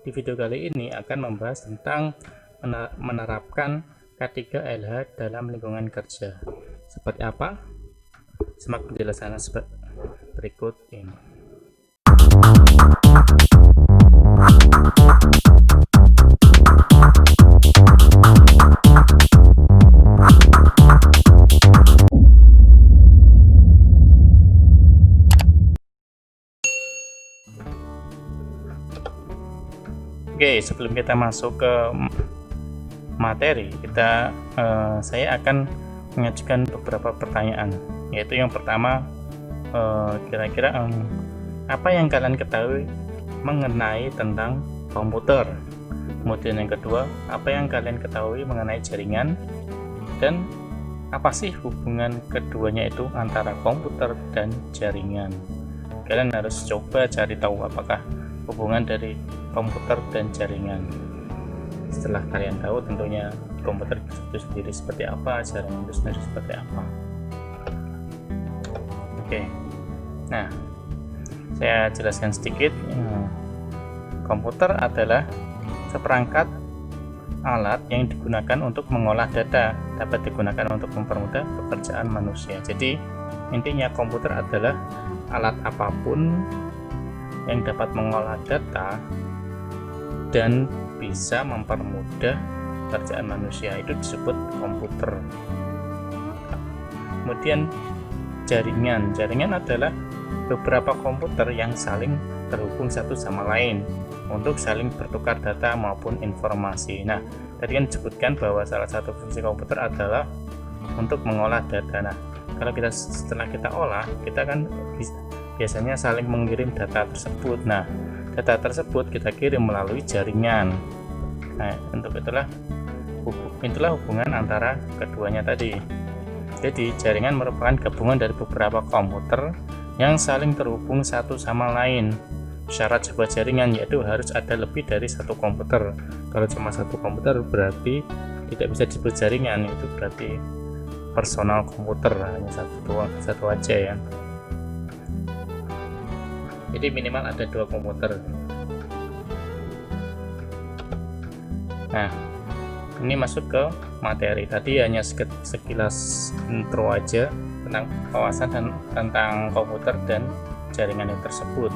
di video kali ini akan membahas tentang menerapkan K3LH dalam lingkungan kerja. Seperti apa? Simak penjelasannya berikut ini. Oke, sebelum kita masuk ke materi, saya akan mengajukan beberapa pertanyaan. Yaitu yang pertama, kira-kira apa yang kalian ketahui mengenai tentang komputer? Kemudian yang kedua, apa yang kalian ketahui mengenai jaringan? Dan apa sih hubungan keduanya itu antara komputer dan jaringan? Kalian harus coba cari tahu apakah hubungan dari komputer dan jaringan. Setelah kalian tahu, tentunya komputer itu sendiri seperti apa, jaringan itu sendiri seperti apa. Oke, nah saya jelaskan sedikit. Komputer adalah seperangkat alat yang digunakan untuk mengolah data, dapat digunakan untuk mempermudah pekerjaan manusia. Jadi intinya komputer adalah alat apapun yang dapat mengolah data dan bisa mempermudah pekerjaan manusia, itu disebut komputer. Kemudian jaringan adalah beberapa komputer yang saling terhubung satu sama lain untuk saling bertukar data maupun informasi. Nah, tadi kan disebutkan bahwa salah satu fungsi komputer adalah untuk mengolah data. Nah, kalau setelah kita olah, kita kan biasanya saling mengirim data tersebut. Nah, data tersebut kita kirim melalui jaringan. Nah, itulah hubungan antara keduanya tadi. Jadi, jaringan merupakan gabungan dari beberapa komputer yang saling terhubung satu sama lain. Syarat sebuah jaringan yaitu harus ada lebih dari satu komputer. Kalau cuma satu komputer berarti tidak bisa disebut jaringan, itu berarti personal komputer, hanya satu aja ya. Jadi minimal ada dua komputer. Nah, ini masuk ke materi. Tadi hanya sekilas intro aja tentang wawasan dan tentang komputer dan jaringan yang tersebut.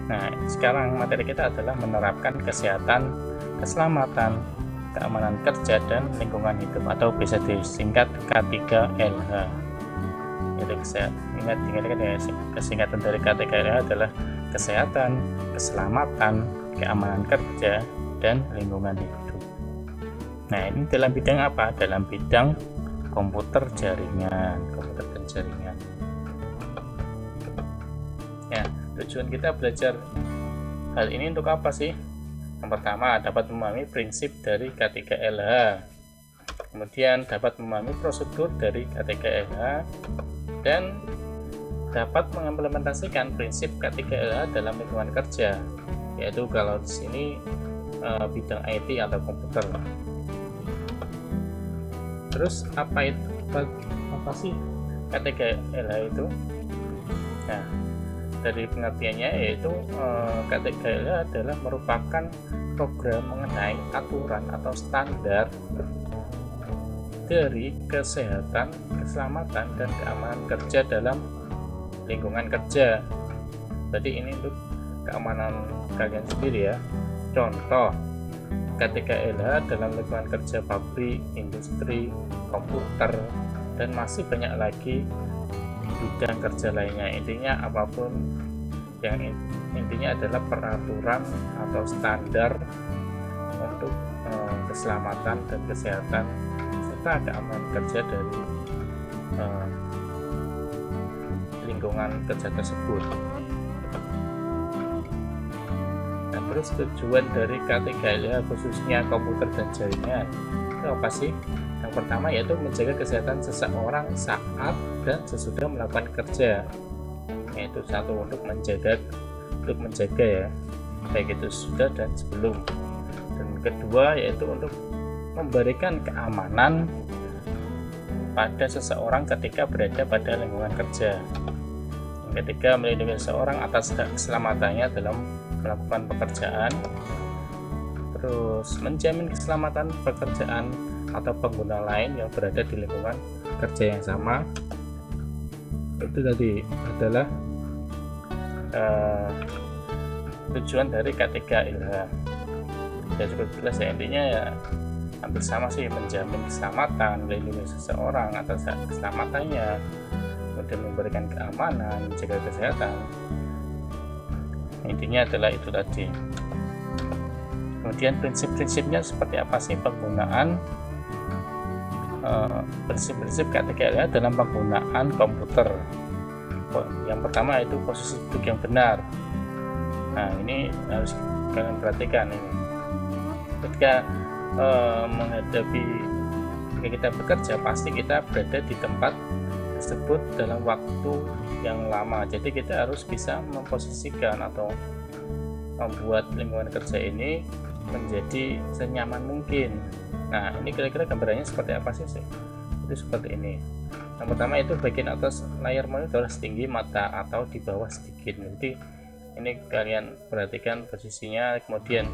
Nah, sekarang materi kita adalah menerapkan kesehatan, keselamatan, keamanan kerja, dan lingkungan hidup, atau bisa disingkat K3LH. Ingat ya, kesingkatan dari K3LH adalah kesehatan, keselamatan, keamanan kerja, dan lingkungan hidup. Nah, ini dalam bidang apa? Dalam bidang komputer dan jaringan. Ya, tujuan kita belajar hal ini untuk apa sih? Yang pertama, dapat memahami prinsip dari K3LH. Kemudian dapat memahami prosedur dari K3LH dan dapat mengimplementasikan prinsip K3LH dalam lingkungan kerja, yaitu kalau di sini bidang IT atau komputer. Terus apa sih K3LH itu? Nah, dari pengertiannya yaitu K3LH adalah merupakan program mengenai aturan atau standar dari kesehatan, keselamatan, dan keamanan kerja dalam lingkungan kerja. Jadi ini untuk keamanan kalian sendiri ya. Contoh, K3LH dalam lingkungan kerja pabrik, industri, komputer, dan masih banyak lagi bidang kerja lainnya. Intinya apapun yang intinya adalah peraturan atau standar untuk keselamatan dan kesehatan serta keamanan kerja dari lingkungan kerja tersebut. Nah, terus tujuan dari K3LH khususnya komputer dan jaringan itu apa sih? Yang pertama yaitu menjaga kesehatan seseorang saat dan sesudah melakukan kerja. Yaitu satu, untuk menjaga ya, baik itu sudah dan sebelum. Dan kedua yaitu untuk memberikan keamanan pada seseorang ketika berada pada lingkungan kerja. Yang ketiga, melindungi seseorang atas hak keselamatannya dalam melakukan pekerjaan, terus menjamin keselamatan pekerjaan atau pengguna lain yang berada di lingkungan kerja yang sama. Itu tadi adalah tujuan dari K3ILH. Ya cukup jelas ya, intinya ya hampir sama sih, menjamin keselamatan, melindungi seseorang atas keselamatannya, kemudian memberikan keamanan, menjaga kesehatan. Intinya adalah itu tadi. Kemudian prinsip-prinsipnya seperti apa sih penggunaan prinsip-prinsip K3ILH dalam penggunaan komputer. Yang pertama itu posisi duduk yang benar. Nah ini harus kalian perhatikan ini. Ketika ketika kita bekerja, pasti kita berada di tempat tersebut dalam waktu yang lama. Jadi kita harus bisa memposisikan atau membuat lingkungan kerja ini menjadi senyaman mungkin. Nah ini kira-kira gambarannya seperti apa sih? Itu seperti ini. Yang pertama itu bagian atas layar monitor setinggi mata atau di bawah sedikit. Nanti ini kalian perhatikan posisinya. Kemudian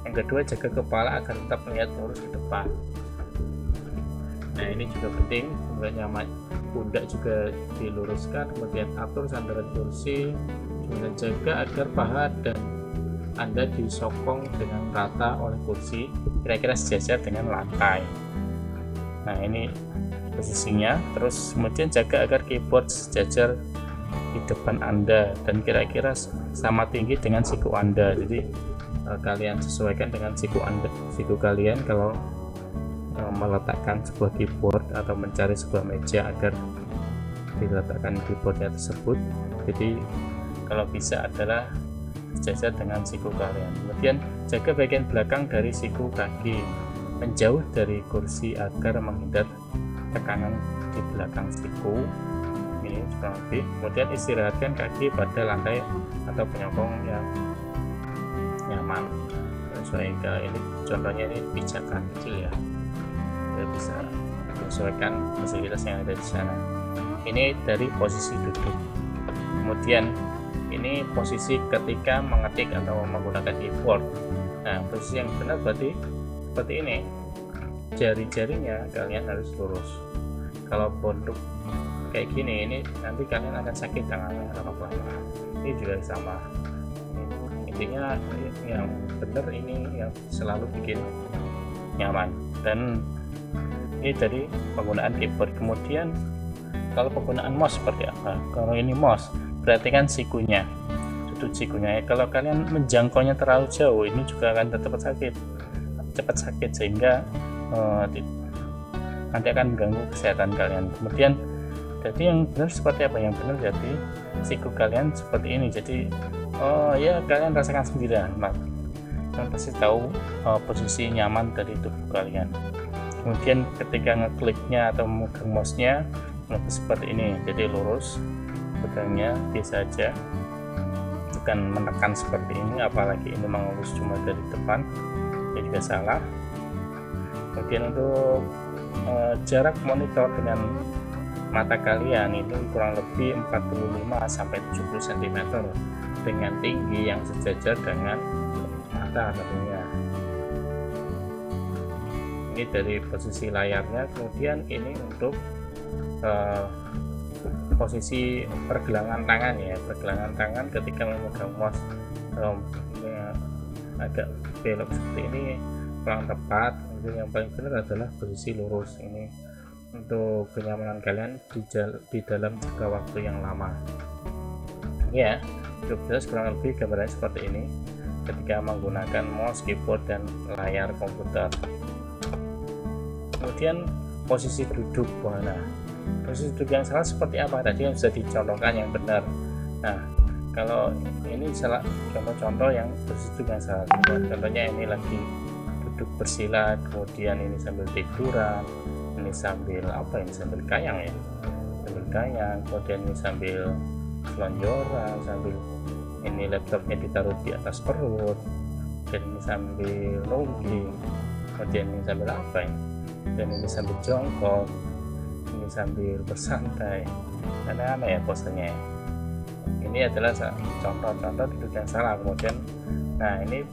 yang kedua, jaga kepala agar tetap melihat lurus ke depan. Nah ini juga penting, kemudian pundak juga diluruskan, kemudian atur sandaran kursi, kemudian jaga agar paha dan Anda disokong dengan rata oleh kursi, kira-kira sejajar dengan lantai. Nah ini posisinya. Terus kemudian jaga agar keyboard sejajar di depan Anda dan kira-kira sama tinggi dengan siku Anda. Jadi kalian sesuaikan dengan siku kalian kalau meletakkan sebuah keyboard atau mencari sebuah meja agar diletakkan keyboardnya tersebut. Jadi kalau bisa adalah sejajar dengan siku kalian. Kemudian jaga bagian belakang dari siku kaki, menjauh dari kursi agar menghindar tekanan di belakang siku. Ini juga lebih. Kemudian istirahatkan kaki pada lantai atau penyokong yang nyaman. Sesuaikan ini, contohnya ini pijakan kecil ya, bisa menyesuaikan fasilitas yang ada di sana. Ini dari posisi duduk. Kemudian ini posisi ketika mengetik atau menggunakan keyboard. Nah posisi yang benar berarti seperti ini, jari-jarinya kalian harus lurus. Kalau bonduk kayak gini, ini nanti kalian akan sakit tangannya lama-lama. Ini juga sama. Intinya yang benar ini yang selalu bikin nyaman. Dan ini dari penggunaan keyboard. Kemudian kalau penggunaan mouse seperti apa? Kalau ini mouse, perhatikan sikunya, sudut sikunya. Kalau kalian menjangkaunya terlalu jauh, ini juga akan cepat sakit sehingga nanti akan mengganggu kesehatan kalian. Kemudian jadi yang benar seperti apa? Yang benar jadi siku kalian seperti ini. Jadi ya kalian rasakan sendiri, kalian pasti tahu posisi nyaman dari tubuh kalian. Kemudian ketika ngekliknya atau memegang mouse-nya seperti ini, jadi lurus, pegangnya biasa aja, bukan menekan seperti ini, apalagi ini mengelus cuma dari depan, ini juga salah. Kemudian untuk jarak monitor dengan mata kalian itu kurang lebih 45-70 cm dengan tinggi yang sejajar dengan mata tentunya. Ini dari posisi layarnya. Kemudian ini untuk posisi pergelangan tangan ya, pergelangan tangan ketika memegang mouse agak belok seperti ini kurang tepat. Kemudian yang paling benar adalah posisi lurus. Ini untuk kenyamanan kalian di dalam jangka waktu yang lama ya. Jelas kurang lebih gambarnya seperti ini ketika menggunakan mouse, keyboard, dan layar komputer. Kemudian posisi duduk. Nah posisi duduk yang salah seperti apa? Tadi yang sudah dicontohkan yang benar. Nah kalau ini salah, contoh-contoh yang posisi duduk yang salah. Contohnya ini lagi duduk bersila, kemudian ini sambil tiduran, ini sambil apa, ini sambil kayang ya, sambil kayang, kemudian ini sambil selonjoran, sambil ini laptopnya ditaruh di atas perut, dan ini sambil nungging, kemudian ini sambil apa ya, dan ini sambil jongkok, ini sambil bersantai, aneh-aneh ya posenya. Ini ini adalah contoh-contoh duduk yang salah. Kemudian nah ini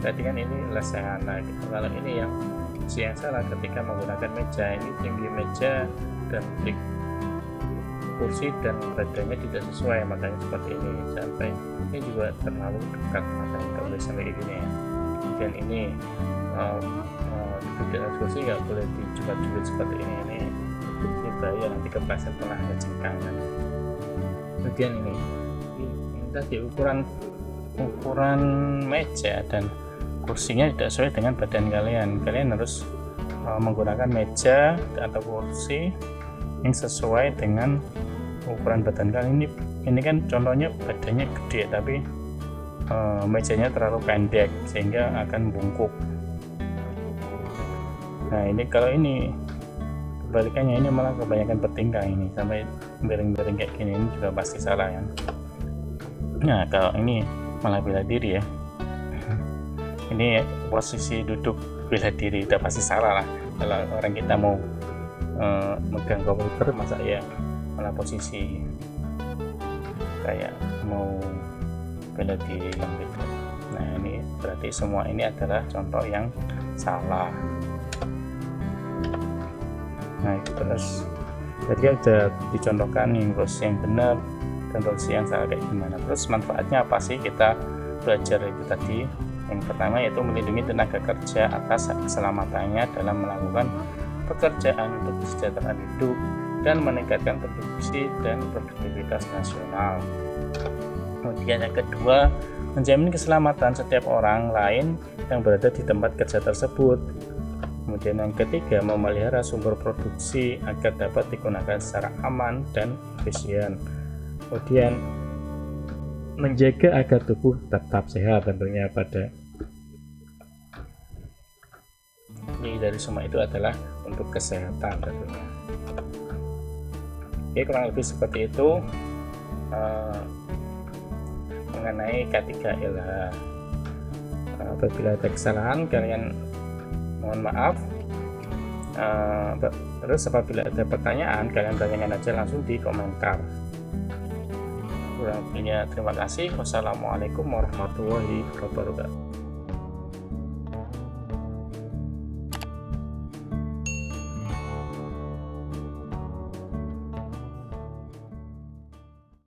tadi kan ini lesehan. Nah gitu. Kalau ini yang posisi yang salah ketika menggunakan meja, ini tinggi meja dan kursi dan badannya tidak sesuai, makanya seperti ini. Sampai ini juga terlalu dekat, makanya nggak boleh sampai gini ya. Kemudian ini duduk di atas kursi nggak boleh dijulit-julit seperti ini bahaya, nanti kepleset pernah ada jengkangan. Kemudian ini tadi ukuran meja dan kursinya tidak sesuai dengan badan kalian harus menggunakan meja atau kursi yang sesuai dengan ukuran badan kalian. Ini kan contohnya badannya gede tapi mejanya terlalu pendek sehingga akan bungkuk. Nah ini kalau ini kebalikannya, ini malah kebanyakan bertingkang, ini sampai miring-miring kayak gini, ini juga pasti salah ya. Nah kalau ini malah bela diri ya, ini posisi duduk bela diri udah pasti salah lah. Kalau orang kita mau megang komputer, masa ya malah posisi kayak mau bela diri gitu. Nah ini berarti semua ini adalah contoh yang salah. Nah itu terus tadi ada dicontohkan yang posisi yang benar dan posisi yang salah kayak gimana. Terus manfaatnya apa sih kita belajar itu tadi? Yang pertama yaitu melindungi tenaga kerja atas keselamatannya dalam melakukan pekerjaan untuk kesejahteraan hidup dan meningkatkan produksi dan produktivitas nasional. Kemudian yang kedua, menjamin keselamatan setiap orang lain yang berada di tempat kerja tersebut. Kemudian yang ketiga, memelihara sumber produksi agar dapat digunakan secara aman dan efisien. Kemudian menjaga agar tubuh tetap sehat, tentunya pada ini dari semua itu adalah untuk kesehatan tentunya. Oke, kurang lebih seperti itu mengenai K3LH. Apabila ada kesalahan kalian mohon maaf. Terus apabila ada pertanyaan kalian tanyakan aja langsung di komentar. Kurang lebihnya terima kasih. Wassalamualaikum warahmatullahi wabarakatuh.